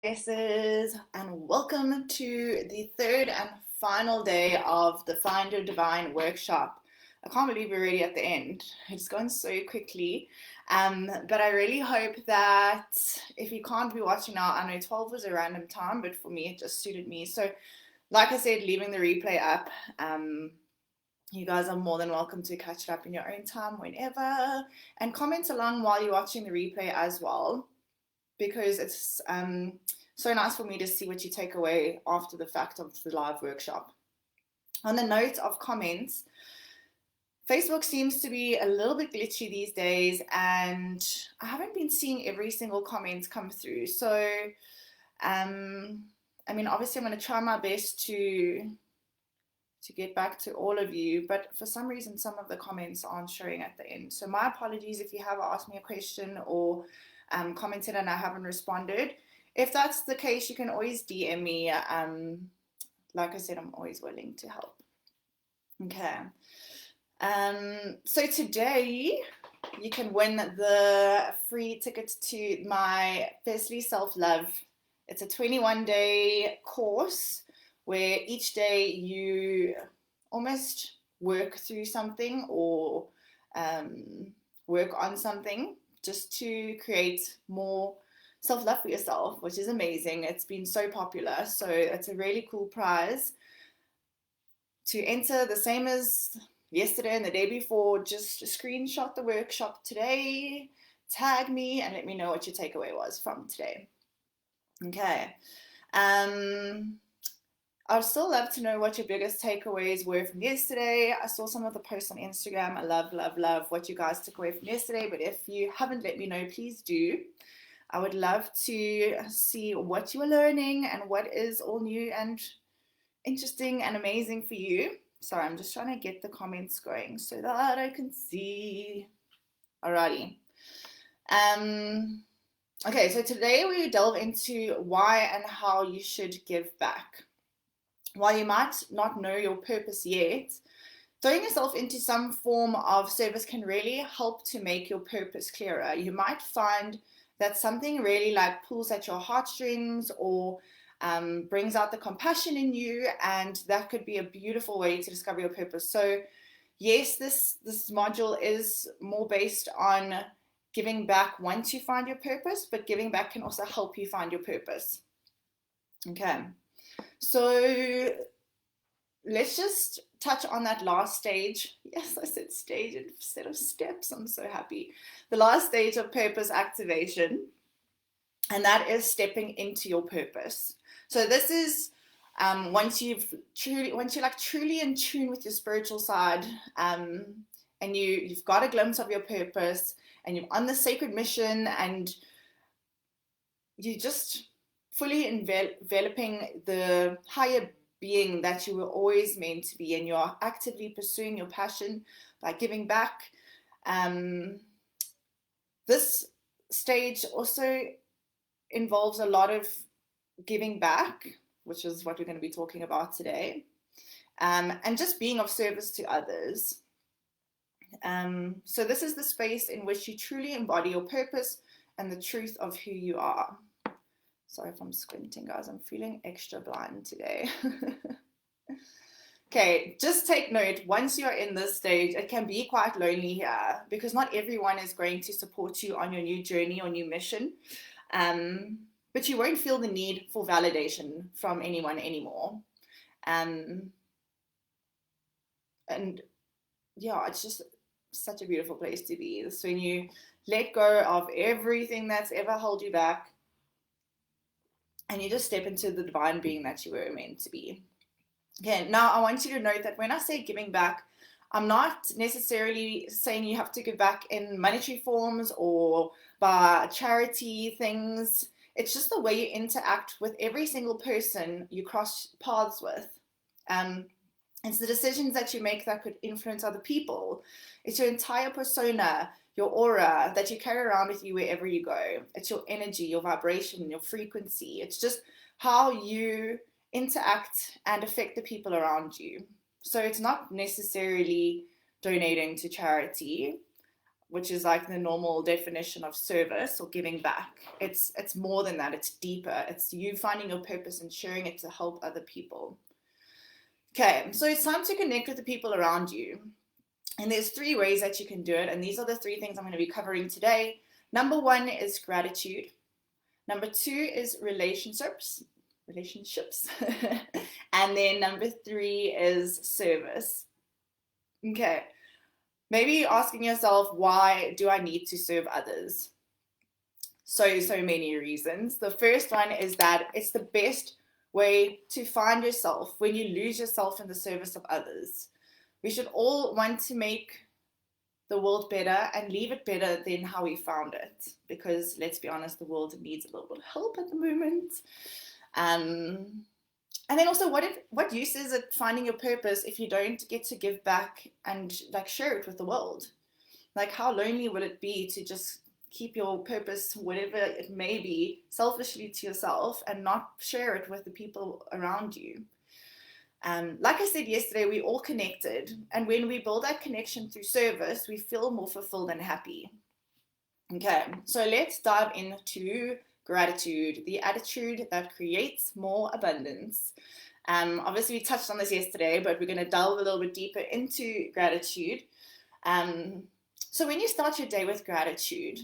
Faces, and welcome to the third and final day of the Find Your Divine workshop. I can't believe we're already at the end. It's gone so quickly. But I really hope that if you can't be watching now, I know 12 was a random time, but for me it just suited me. So, like I said, leaving the replay up. You guys are more than welcome to catch it up in your own time whenever, and comment along while you're watching the replay as well, because it's so nice for me to see what you take away after the fact of the live workshop. On the note of comments, Facebook seems to be a little bit glitchy these days, and I haven't been seeing every single comment come through. So, obviously, I'm going to try my best to get back to all of you, but for some reason, some of the comments aren't showing at the end. So, my apologies if you have asked me a question or commented and I haven't responded. If that's the case, you can always DM me. Like I said, I'm always willing to help. Okay. So today you can win the free ticket to my Firstly Self-Love. It's a 21-day course where each day you almost work through something or work on something just to create more self-love for yourself, which is amazing. It's been so popular, so it's a really cool prize. To enter, the same as yesterday and the day before, just screenshot the workshop today, tag me, and let me know what your takeaway was from today. Okay. I'd still love to know what your biggest takeaways were from yesterday. I saw some of the posts on Instagram. I love what you guys took away from yesterday, but if you haven't let me know, please do. I would love to see what you are learning and what is all new and interesting and amazing for you. Sorry, I'm just trying to get the comments going so that I can see. Alrighty. Okay, so today we delve into why and how you should give back. While you might not know your purpose yet, throwing yourself into some form of service can really help to make your purpose clearer. You might find that something really like pulls at your heartstrings or brings out the compassion in you, and that could be a beautiful way to discover your purpose. So yes, this module is more based on giving back once you find your purpose, but giving back can also help you find your purpose. Okay, so let's just touch on that last stage. Yes, I said stage instead of steps. I'm so happy. The last stage of purpose activation, and that is stepping into your purpose. So this is once you're truly in tune with your spiritual side, and you've got a glimpse of your purpose, and you're on the sacred mission, and you just fully enveloping the higher being that you were always meant to be, and you're actively pursuing your passion by giving back. This stage also involves a lot of giving back, which is what we're going to be talking about today, and just being of service to others. So this is the space in which you truly embody your purpose and the truth of who you are. Sorry if I'm squinting, guys. I'm feeling extra blind today. Okay, just take note, once you're in this stage, it can be quite lonely here because not everyone is going to support you on your new journey or new mission. But you won't feel the need for validation from anyone anymore. And yeah, it's just such a beautiful place to be. It's when you let go of everything that's ever held you back, and you just step into the divine being that you were meant to be. Okay, now I want you to note that when I say giving back, I'm not necessarily saying you have to give back in monetary forms or by charity things. It's just the way you interact with every single person you cross paths with. It's the decisions that you make that could influence other people. It's your entire persona, your aura that you carry around with you wherever you go. It's your energy, your vibration, your frequency. It's just how you interact and affect the people around you. So it's not necessarily donating to charity. which is like the normal definition of service or giving back. It's more than that. It's deeper. It's you finding your purpose and sharing it to help other people. Okay, so it's time to connect with the people around you. And there's 3 ways that you can do it. And these are the 3 things I'm going to be covering today. Number 1 is gratitude. Number 2 is relationships. And then number 3 is service. Okay. Maybe you're asking yourself, why do I need to serve others? So many reasons. The first one is that it's the best way to find yourself when you lose yourself in the service of others. We should all want to make the world better and leave it better than how we found it. Because let's be honest, the world needs a little bit of help at the moment. And then also, what use is it finding your purpose if you don't get to give back and like share it with the world? Like, how lonely would it be to just keep your purpose, whatever it may be, selfishly to yourself and not share it with the people around you? Like I said yesterday, we're all connected. And when we build that connection through service, we feel more fulfilled and happy. Okay, so let's dive into gratitude, the attitude that creates more abundance. Obviously, we touched on this yesterday, but we're going to delve a little bit deeper into gratitude. So when you start your day with gratitude,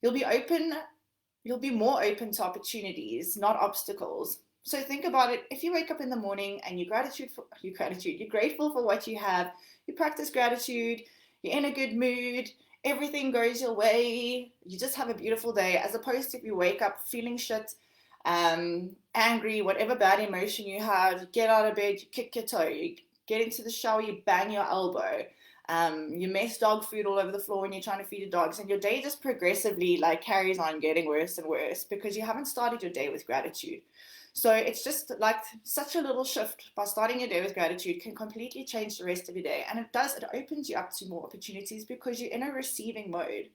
you'll be more open to opportunities, not obstacles. So think about it. If you wake up in the morning and you're grateful for what you have, you practice gratitude, you're in a good mood, everything goes your way, you just have a beautiful day, as opposed to if you wake up feeling shit, angry, whatever bad emotion you have, you get out of bed, you kick your toe, you get into the shower, you bang your elbow, you mess dog food all over the floor when you're trying to feed your dogs, and your day just progressively like carries on getting worse and worse because you haven't started your day with gratitude. So it's just like such a little shift by starting your day with gratitude can completely change the rest of your day. And it opens you up to more opportunities because you're in a receiving mode.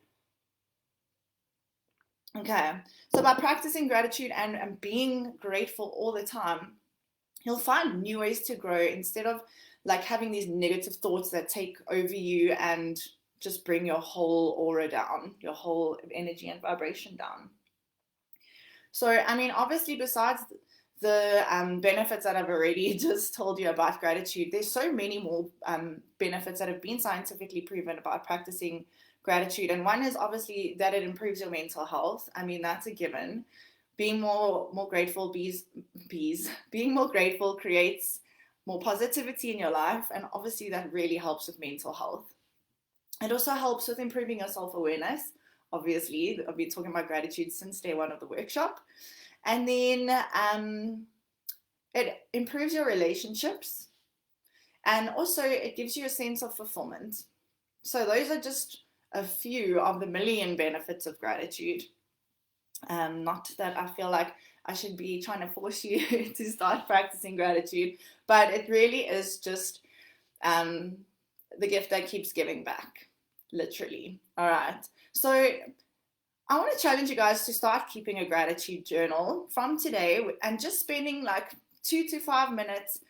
Okay, so by practicing gratitude and being grateful all the time, you'll find new ways to grow instead of like having these negative thoughts that take over you and just bring your whole aura down, your whole energy and vibration down. So, I mean, obviously, besides the benefits that I've already just told you about gratitude, there's so many more benefits that have been scientifically proven about practicing gratitude. And one is obviously that it improves your mental health. I mean, that's a given. Being more grateful, being more grateful creates more positivity in your life. And obviously that really helps with mental health. It also helps with improving your self-awareness. Obviously, I've been talking about gratitude since day 1 of the workshop. And then it improves your relationships. And also it gives you a sense of fulfillment. So those are just a few of the million benefits of gratitude. Not that I feel like I should be trying to force you to start practicing gratitude, but it really is just the gift that keeps giving back, literally. All right. So I want to challenge you guys to start keeping a gratitude journal from today and just spending like 2 to 5 minutes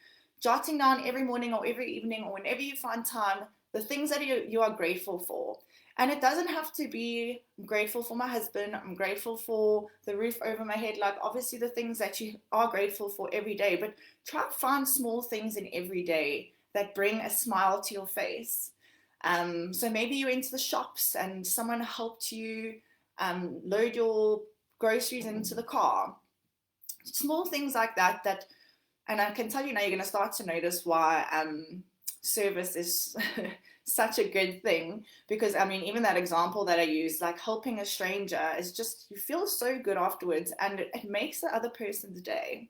jotting down every morning or every evening or whenever you find time the things that you are grateful for. And it doesn't have to be, I'm grateful for my husband, I'm grateful for the roof over my head, like obviously the things that you are grateful for every day, but try to find small things in every day that bring a smile to your face. So maybe you went to the shops and someone helped you load your groceries into the car. Small things like that, and I can tell you now you're going to start to notice why service is such a good thing, because I mean, even that example that I used, like helping a stranger, is just, you feel so good afterwards and it makes the other person's day.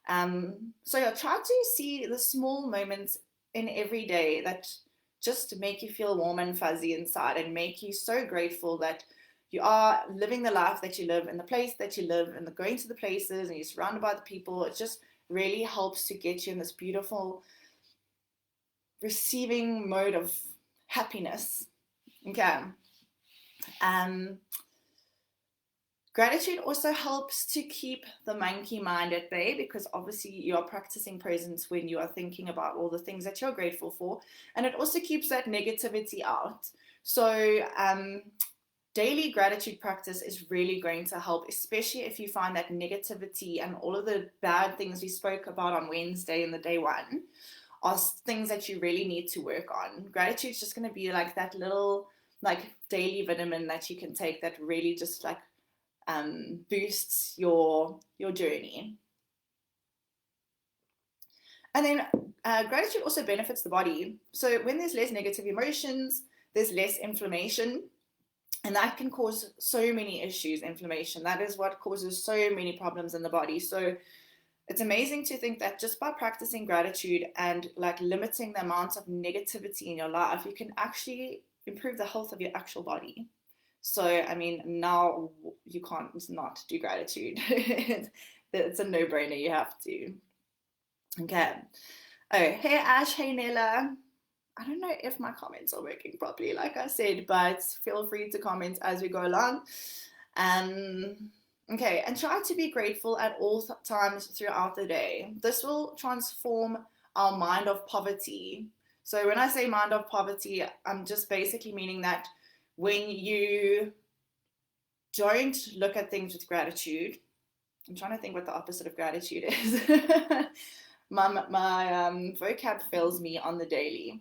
So yeah, try to see the small moments in every day that just make you feel warm and fuzzy inside and make you so grateful that you are living the life that you live in the place that you live and going to the places and you're surrounded by the people. It just really helps to get you in this beautiful receiving mode of happiness. Okay. Gratitude also helps to keep the monkey mind at bay, because obviously you are practicing presence when you are thinking about all the things that you're grateful for, and it also keeps that negativity out. So daily gratitude practice is really going to help, especially if you find that negativity and all of the bad things we spoke about on Wednesday in the day one are things that you really need to work on. Gratitude is just going to be like that little like daily vitamin that you can take that really just like boosts your journey. And then gratitude also benefits the body. So when there's less negative emotions, there's less inflammation. And that can cause so many issues, inflammation. That is what causes so many problems in the body. So it's amazing to think that just by practicing gratitude and like limiting the amount of negativity in your life, you can actually improve the health of your actual body. So, I mean, now you can't not do gratitude. It's a no-brainer. You have to. Okay. Oh, hey Ash, hey Nella. I don't know if my comments are working properly, like I said, but feel free to comment as we go along. Okay, and try to be grateful at all times throughout the day. This will transform our mind of poverty. So when I say mind of poverty, I'm just basically meaning that when you don't look at things with gratitude, I'm trying to think what the opposite of gratitude is. my vocab fails me on the daily.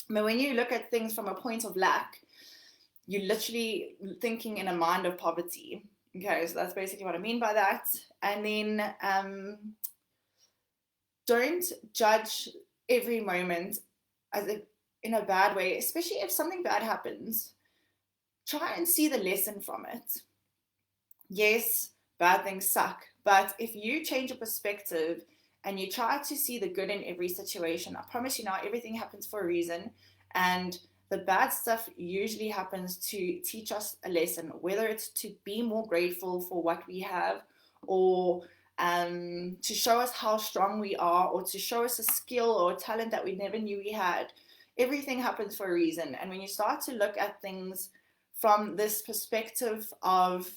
But when you look at things from a point of lack, you're literally thinking in a mind of poverty. Okay, so that's basically what I mean by that. And then don't judge every moment as if in a bad way, especially if something bad happens. Try and see the lesson from it. Yes, bad things suck, but if you change your perspective and you try to see the good in every situation, I promise you now, everything happens for a reason, and the bad stuff usually happens to teach us a lesson, whether it's to be more grateful for what we have, or to show us how strong we are, or to show us a skill or a talent that we never knew we had. Everything happens for a reason, and when you start to look at things from this perspective of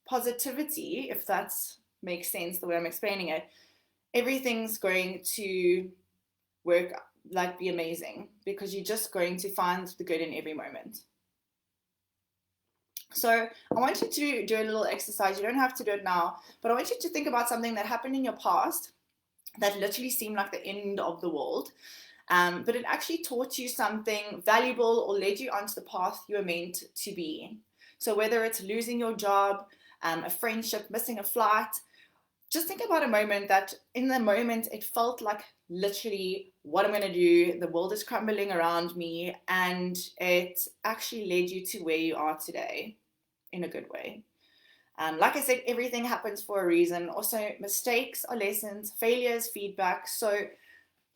positivity, if that makes sense the way I'm explaining it, everything's going to work, like be amazing, because you're just going to find the good in every moment. So I want you to do a little exercise. You don't have to do it now, but I want you to think about something that happened in your past that literally seemed like the end of the world, but it actually taught you something valuable or led you onto the path you were meant to be. So whether it's losing your job, a friendship, missing a flight, just think about a moment that in the moment it felt like literally what I'm going to do, the world is crumbling around me, and it actually led you to where you are today in a good way. Like I said, everything happens for a reason. Also, mistakes are lessons, failures, feedback. So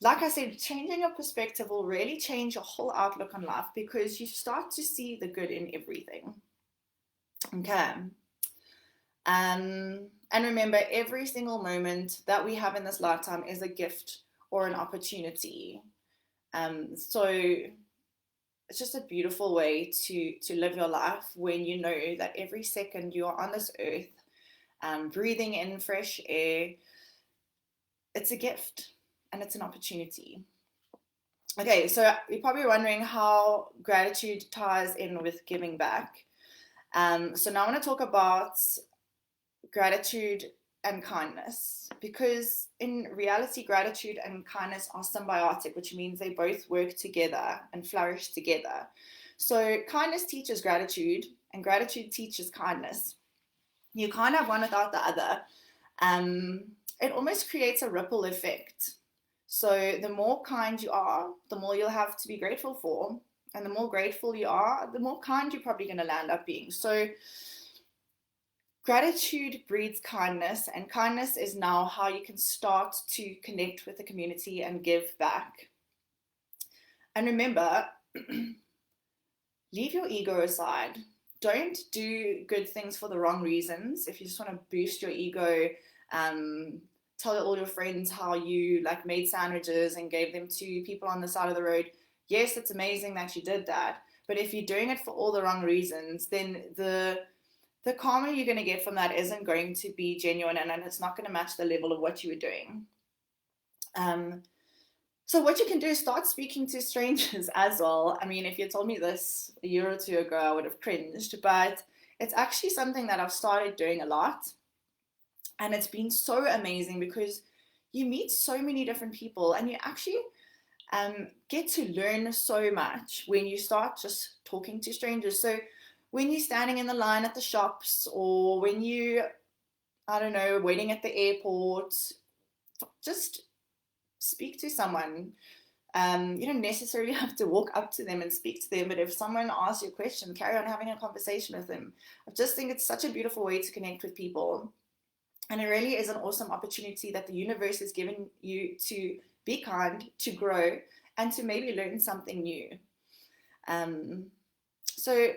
like I said, changing your perspective will really change your whole outlook on life, because you start to see the good in everything. Okay. And remember, every single moment that we have in this lifetime is a gift or an opportunity. So it's just a beautiful way to live your life when you know that every second you are on this earth, breathing in fresh air, it's a gift and it's an opportunity. Okay, so you're probably wondering how gratitude ties in with giving back. So now I want to talk about gratitude and kindness, because in reality, gratitude and kindness are symbiotic, which means they both work together and flourish together. So kindness teaches gratitude and gratitude teaches kindness. You can't have one without the other. It almost creates a ripple effect. So the more kind you are, the more you'll have to be grateful for, and the more grateful you are, the more kind you're probably going to land up being. So gratitude breeds kindness, and kindness is now how you can start to connect with the community and give back. And remember, leave your ego aside. Don't do good things for the wrong reasons. If you just want to boost your ego, tell all your friends how you like made sandwiches and gave them to people on the side of the road. Yes, it's amazing that you did that. But if you're doing it for all the wrong reasons, then the karma you're going to get from that isn't going to be genuine, and it's not going to match the level of what you were doing. So what you can do is start speaking to strangers as well. I mean, if you told me this a year or two ago, I would have cringed, but it's actually something that I've started doing a lot. And it's been so amazing because you meet so many different people and you actually get to learn so much when you start just talking to strangers. So when you're standing in the line at the shops, or when you, I don't know, waiting at the airport, just speak to someone. You don't necessarily have to walk up to them and speak to them, but if someone asks you a question, carry on having a conversation with them. I just think it's such a beautiful way to connect with people. And it really is an awesome opportunity that the universe has given you to be kind, to grow, and to maybe learn something new. So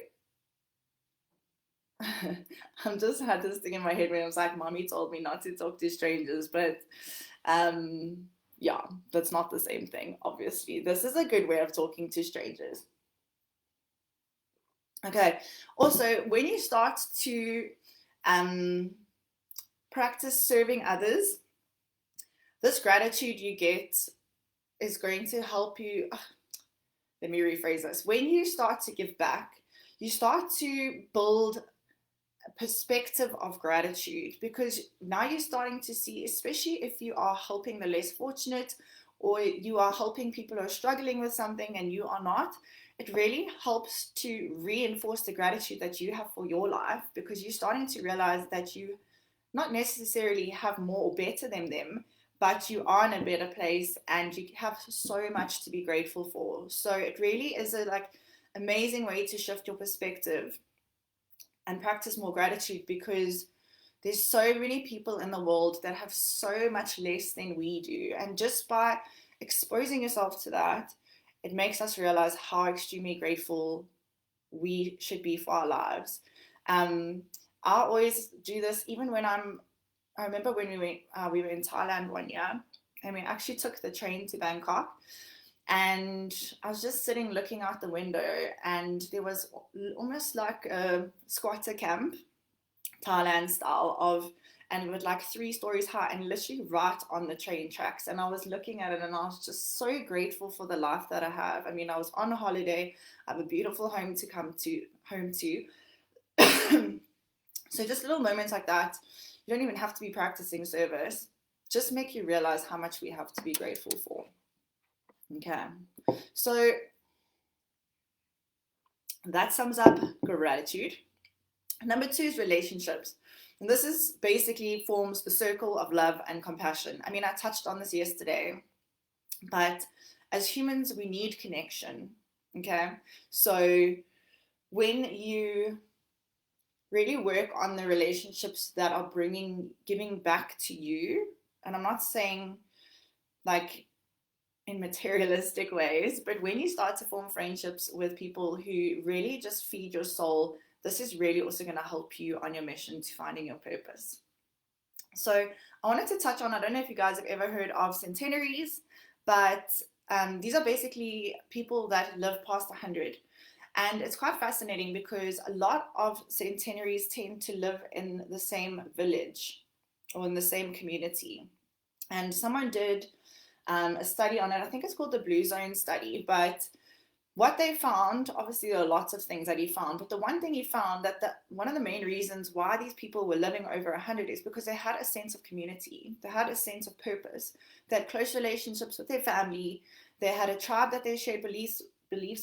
I'm just had this thing in my head where I was like, Mommy told me not to talk to strangers, but yeah, that's not the same thing, obviously. This is a good way of talking to strangers. Okay, also, when you start to practice serving others, this gratitude you get is going to help you. Let me rephrase this. When you start to give back, you start to build a perspective of gratitude, because now you're starting to see, especially if you are helping the less fortunate, or you are helping people who are struggling with something and you are not, it really helps to reinforce the gratitude that you have for your life, because you're starting to realize that you not necessarily have more or better than them, but you are in a better place and you have so much to be grateful for. So it really is a amazing way to shift your perspective and practice more gratitude, because there's so many people in the world that have so much less than we do. And just by exposing yourself to that, it makes us realize how extremely grateful we should be for our lives. I always do this even when I remember when we were in Thailand one year, and we actually took the train to Bangkok, and I was just sitting looking out the window, and there was almost like a squatter camp, Thailand style, and with like 3 stories high and literally right on the train tracks. And I was looking at it and I was just so grateful for the life that I have. I mean, I was on a holiday, I have a beautiful home to come to home to. So just little moments like that, you don't even have to be practicing service, just make you realize how much we have to be grateful for. Okay, so that sums up gratitude. Number 2 is relationships. And this is basically forms the circle of love and compassion. I mean, I touched on this yesterday, but as humans, we need connection. Okay, so when you really work on the relationships that are giving back to you, and I'm not saying like in materialistic ways, but when you start to form friendships with people who really just feed your soul, this is really also going to help you on your mission to finding your purpose. So I wanted to touch on, I don't know if you guys have ever heard of centenaries, but these are basically people that live past 100. And it's quite fascinating because a lot of centenaries tend to live in the same village or in the same community. And someone did a study on it. I think it's called the Blue Zone study. But what they found, obviously there are lots of things that he found, but the one thing he found that one of the main reasons why these people were living over 100 is because they had a sense of community. They had a sense of purpose. They had close relationships with their family. They had a tribe that they shared beliefs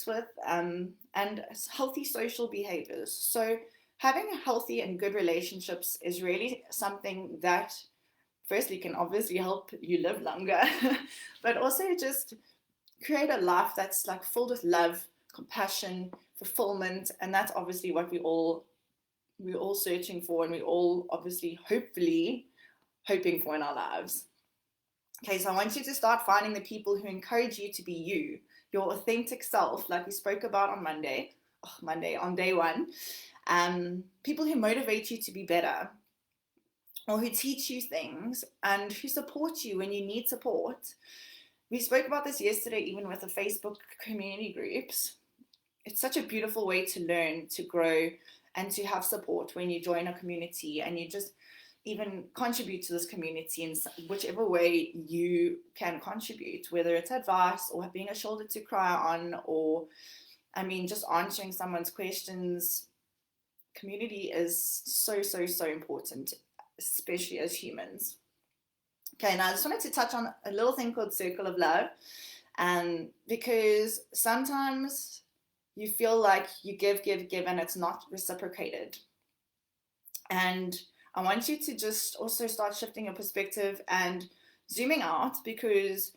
with, and healthy social behaviors. So having healthy and good relationships is really something that firstly can obviously help you live longer, but also just create a life that's like filled with love, compassion, fulfillment. And that's obviously what we're all searching for, and we're all obviously hopefully hoping for in our lives. Okay, so I want you to start finding the people who encourage you to be you, your authentic self, like we spoke about on Monday, on day 1. People who motivate you to be better, or who teach you things, and who support you when you need support. We spoke about this yesterday, even with the Facebook community groups. It's such a beautiful way to learn, to grow, and to have support when you join a community, and you just, even contribute to this community in whichever way you can contribute, whether it's advice or being a shoulder to cry on, or just answering someone's questions. Community is so, so, so important, especially as humans. Okay, now I just wanted to touch on a little thing called circle of love, because sometimes you feel like you give, and it's not reciprocated. And I want you to just also start shifting your perspective and zooming out, because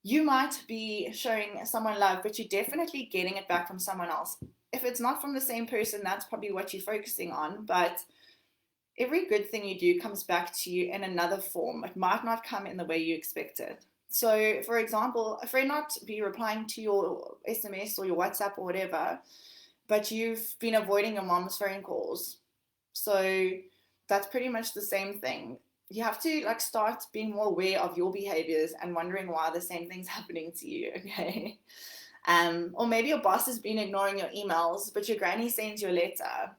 you might be showing someone love, but you're definitely getting it back from someone else. If it's not from the same person, that's probably what you're focusing on. But every good thing you do comes back to you in another form. It might not come in the way you expected. So, for example, a friend not be replying to your SMS or your WhatsApp or whatever, but you've been avoiding your mom's phone calls. So that's pretty much the same thing. You have to start being more aware of your behaviors and wondering why the same thing's happening to you, okay? Or maybe your boss has been ignoring your emails, but your granny sends you a letter.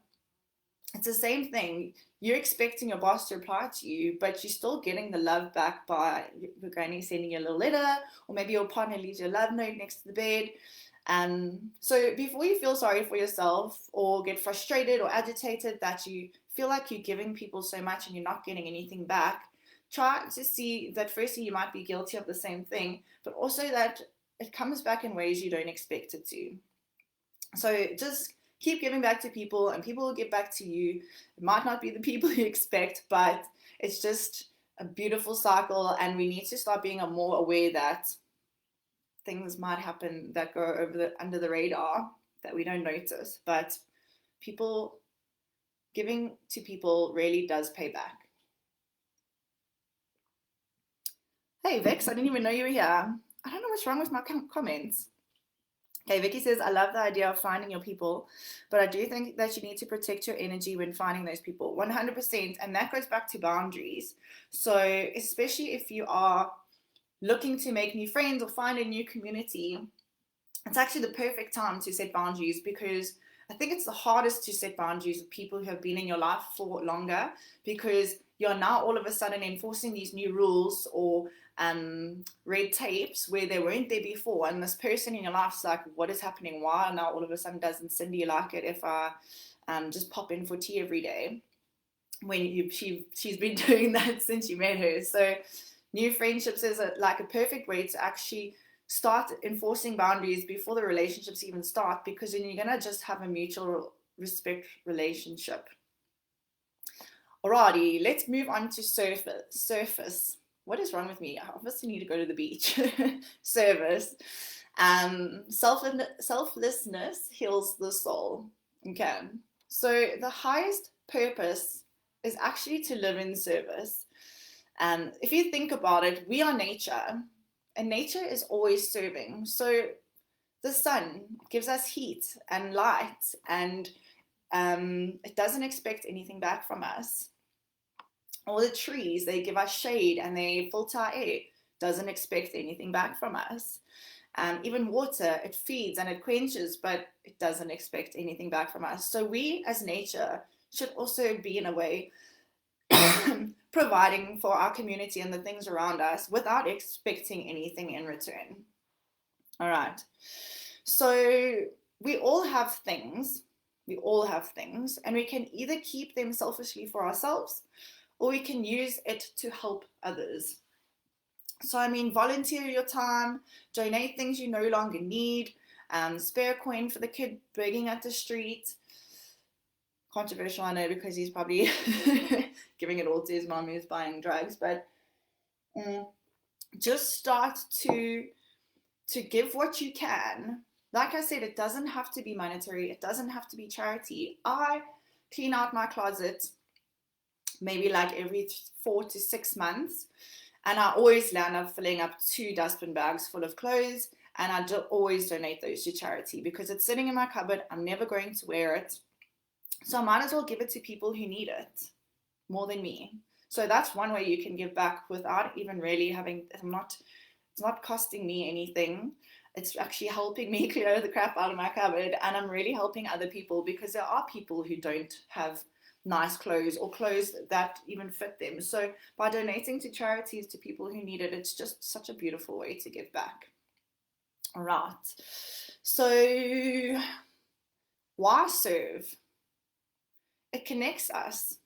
It's the same thing. You're expecting your boss to reply to you, but you're still getting the love back by your granny sending you a little letter, or maybe your partner leaves you a love note next to the bed. So before you feel sorry for yourself or get frustrated or agitated that you feel like you're giving people so much and you're not getting anything back, try to see that firstly you might be guilty of the same thing, but also that it comes back in ways you don't expect it to. So just keep giving back to people, and people will give back to you. It might not be the people you expect, but it's just a beautiful cycle, and we need to start being more aware that things might happen that go under the radar that we don't notice, but giving to people really does pay back. Hey Vix, I didn't even know you were here. I don't know what's wrong with my comments. Okay, Vicky says, I love the idea of finding your people, but I do think that you need to protect your energy when finding those people. 100%, and that goes back to boundaries. So especially if you are looking to make new friends or find a new community, it's actually the perfect time to set boundaries, because I think it's the hardest to set boundaries with people who have been in your life for longer, because you're now all of a sudden enforcing these new rules or red tapes where they weren't there before, and this person in your life's like, what is happening? Why now all of a sudden doesn't Cindy like it if I just pop in for tea every day, when she's been doing that since you met her? So new friendships is a perfect way to actually start enforcing boundaries before the relationships even start, because then you're going to just have a mutual respect relationship. Alrighty, let's move on to surface. What is wrong with me? I obviously need to go to the beach. Service. Selflessness heals the soul. Okay. So the highest purpose is actually to live in service. If you think about it, we are nature, and nature is always serving. So the sun gives us heat and light, and it doesn't expect anything back from us. All the trees, they give us shade and they filter our air, doesn't expect anything back from us. Even water, it feeds and it quenches, but it doesn't expect anything back from us. So we as nature should also be, in a way, providing for our community and the things around us without expecting anything in return. All right. So we all have things, and we can either keep them selfishly for ourselves, or we can use it to help others. So volunteer your time, donate things you no longer need, spare a coin for the kid begging at the street. Controversial, I know, because he's probably giving it all to his mom who's buying drugs, but just start to give what you can. Like I said, it doesn't have to be monetary, it doesn't have to be charity. I clean out my closet maybe every 4 to 6 months, and I always land up filling up 2 dustbin bags full of clothes, and I always donate those to charity, because it's sitting in my cupboard, I'm never going to wear it, so I might as well give it to people who need it more than me. So that's one way you can give back without even really having, it's not costing me anything. It's actually helping me clear the crap out of my cupboard, and I'm really helping other people, because there are people who don't have nice clothes or clothes that even fit them. So by donating to charities to people who need it, it's just such a beautiful way to give back. All right. So why serve? It connects us.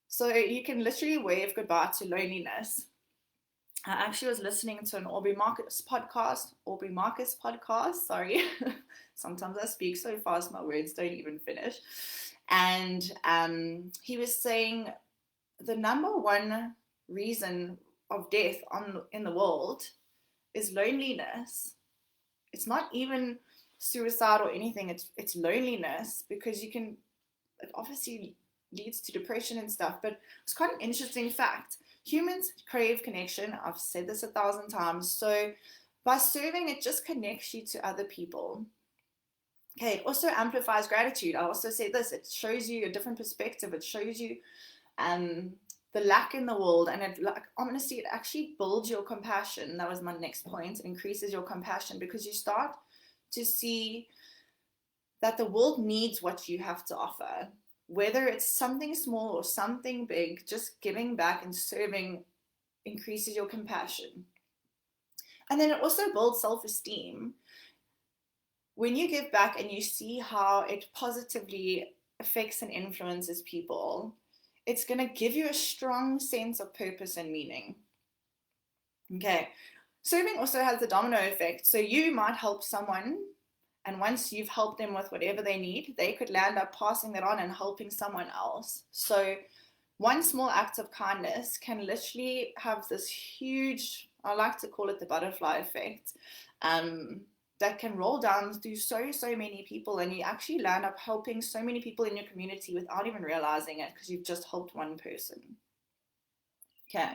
So you can literally wave goodbye to loneliness. I actually was listening to an Aubrey Marcus podcast, sorry. Sometimes I speak so fast, my words don't even finish. And he was saying the number one reason of death in the world is loneliness. It's not even suicide or anything, it's loneliness, because it obviously leads to depression and stuff. But it's quite an interesting fact. Humans crave connection. I've said this 1,000 times. So by serving, it just connects you to other people. Okay, it also amplifies gratitude. I also say this, it shows you a different perspective. It shows you the lack in the world, and honestly, it actually builds your compassion. That was my next point. It increases your compassion because you start to see that the world needs what you have to offer. Whether it's something small or something big, just giving back and serving increases your compassion. And then it also builds self-esteem. When you give back and you see how it positively affects and influences people, it's going to give you a strong sense of purpose and meaning. Okay. Serving also has the domino effect. So you might help someone, and once you've helped them with whatever they need, they could land up passing that on and helping someone else. So one small act of kindness can literally have this huge, I like to call it the butterfly effect, that can roll down through so many people, and you actually land up helping so many people in your community without even realizing it, because you've just helped one person. Okay.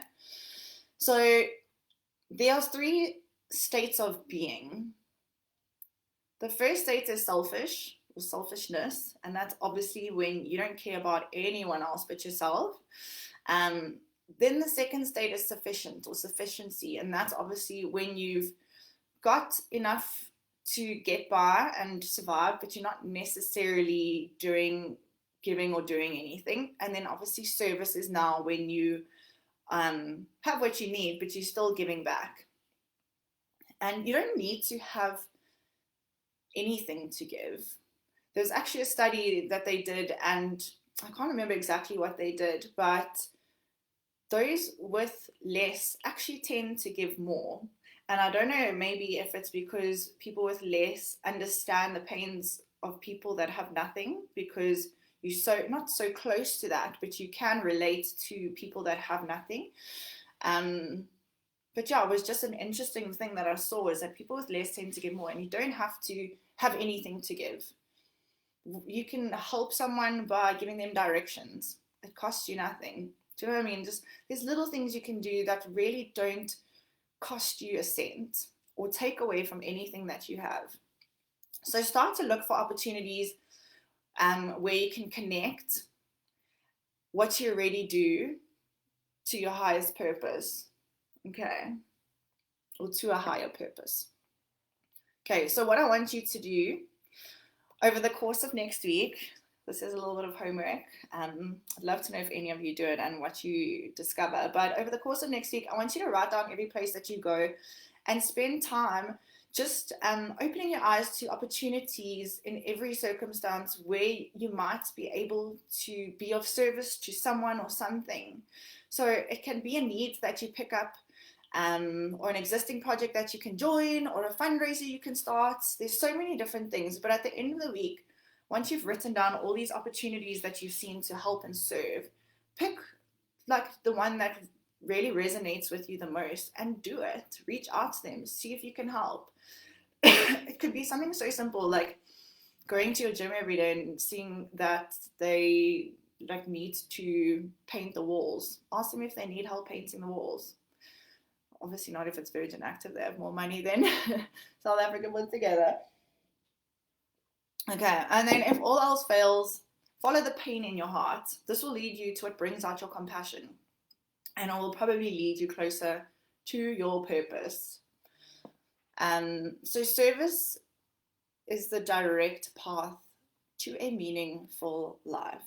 So there are 3 states of being. The first state is selfish, or selfishness, and that's obviously when you don't care about anyone else but yourself. Then the second state is sufficient, or sufficiency, and that's obviously when you've got enough to get by and survive, but you're not necessarily giving or doing anything. And then obviously service is now when you have what you need, but you're still giving back. And you don't need to have anything to give. There's actually a study that they did, and I can't remember exactly what they did, but those with less actually tend to give more. And I don't know, maybe if it's because people with less understand the pains of people that have nothing, because you're not so close to that, but you can relate to people that have nothing. But yeah, it was just an interesting thing that I saw, is that people with less tend to give more, and you don't have to have anything to give. You can help someone by giving them directions. It costs you nothing. Do you know what I mean? Just there's little things you can do that really don't cost you a cent or take away from anything that you have. So start to look for opportunities where you can connect what you already do to your highest purpose. Okay, or to a higher purpose. Okay, so what I want you to do over the course of next week, this is a little bit of homework. I'd love to know if any of you do it and what you discover. But over the course of next week, I want you to write down every place that you go and spend time just opening your eyes to opportunities in every circumstance where you might be able to be of service to someone or something. So it can be a need that you pick up, or an existing project that you can join, or a fundraiser you can start. There's so many different things, but at the end of the week, once you've written down all these opportunities that you've seen to help and serve, pick like the one that really resonates with you the most and do it. Reach out to them, see if you can help. It could be something so simple like going to your gym every day and seeing that they need to paint the walls. Ask them if they need help painting the walls. Obviously not if it's Virgin Active, they have more money than South Africa put together. Okay, and then if all else fails, follow the pain in your heart. This will lead you to what brings out your compassion, and it will probably lead you closer to your purpose. So service is the direct path to a meaningful life.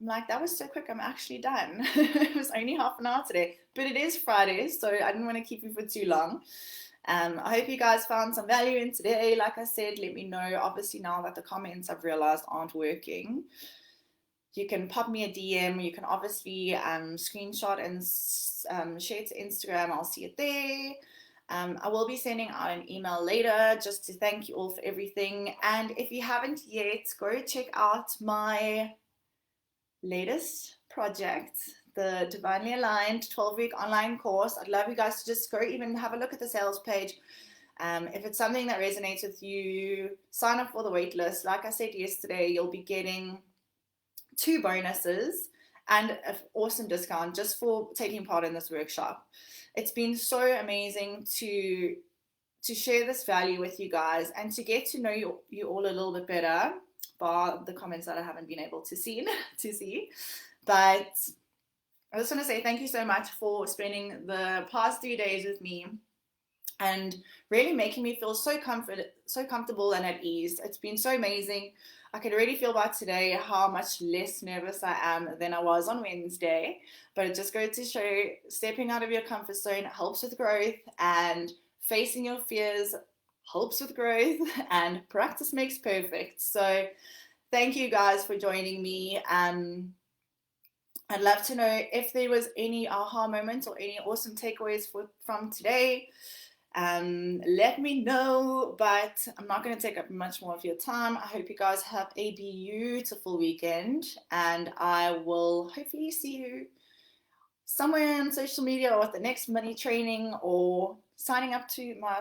I'm like, that was so quick, I'm actually done. It was only half an hour today, but it is Friday, so I didn't want to keep you for too long. I hope you guys found some value in today. Like I said, let me know. Obviously, now that the comments I've realized aren't working, you can pop me a DM. You can obviously screenshot and share to Instagram. I'll see it there. I will be sending out an email later just to thank you all for everything. And if you haven't yet, go check out my latest project, the Divinely Aligned 12-week online course. I'd love you guys to just go even have a look at the sales page. If it's something that resonates with you, sign up for the waitlist. Like I said yesterday, you'll be getting 2 bonuses and an awesome discount just for taking part in this workshop. It's been so amazing to share this value with you guys and to get to know you all a little bit better, bar the comments that I haven't been able to see. But I just want to say thank you so much for spending the past 3 days with me and really making me feel so comfortable and at ease. It's been so amazing. I can already feel by today how much less nervous I am than I was on Wednesday. But it just goes to show stepping out of your comfort zone helps with growth, and facing your fears helps with growth, and practice makes perfect. So thank you guys for joining me. I'd love to know if there was any aha moments or any awesome takeaways from today. Let me know, but I'm not going to take up much more of your time. I hope you guys have a beautiful weekend, and I will hopefully see you somewhere on social media or at the next money training or signing up to my